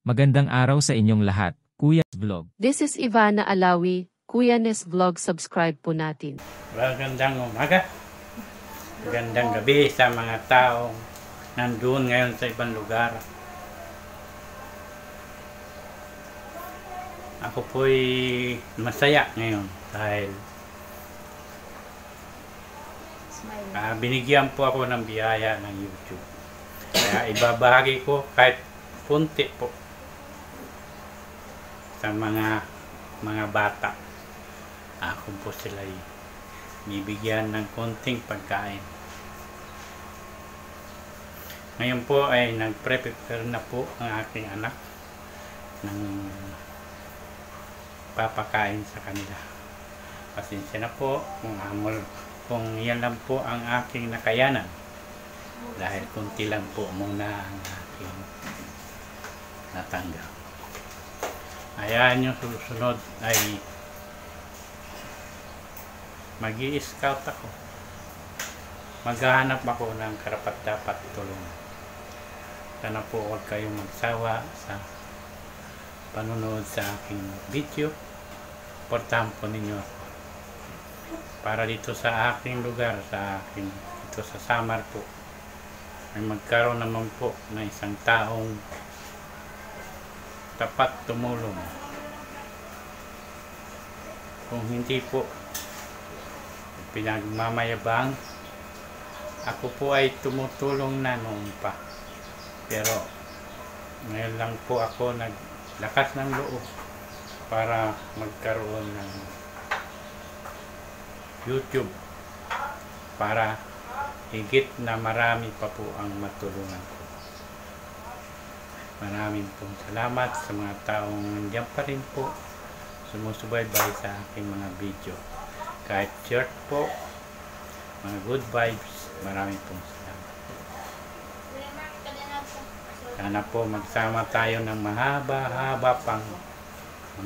Magandang araw sa inyong lahat, Kuya's Vlog. This is Ivana Alawi, Kuya Nes Vlog, subscribe po natin. Magandang umaga, magandang gabi sa mga taong nandun ngayon sa ibang lugar. Ako po'y masaya ngayon dahil binigyan po ako ng biyaya ng YouTube. Kaya ibabahagi ko kahit punti po sa mga bata. Ako po sila'y bibigyan ng konting pagkain. Ngayon po ay nag-prepare na po ang aking anak ng papakain sa kanila. Pasensya na po kung yan lang po ang aking nakayanan. Dahil konti lang po muna ang aking natanggap. Ayan, yung susunod ay mag-i-scout ako. Maghahanap ako ng karapat-dapat tulong. Sana po huwag kayong magsawa sa panonood sa aking video. Portahan po ninyo ako. Para dito sa aking lugar, dito sa Samar po, ay magkaroon naman po ng isang taong tapat tumulong. Kung hindi po pinagmamayabang, ako po ay tumutulong na noon pa. Pero ngayon lang po ako naglakas ng loob para magkaroon ng YouTube para higit na marami pa po ang matulungan ko. Maraming pong salamat sa mga taong nandiyan pa rin po sumusubaybay sa aking mga video. Kahit short po, mga good vibes, maraming pong salamat. Sana po magsama tayo ng mahaba-haba pang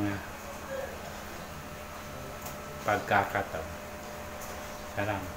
mga pagkakataon. Salamat.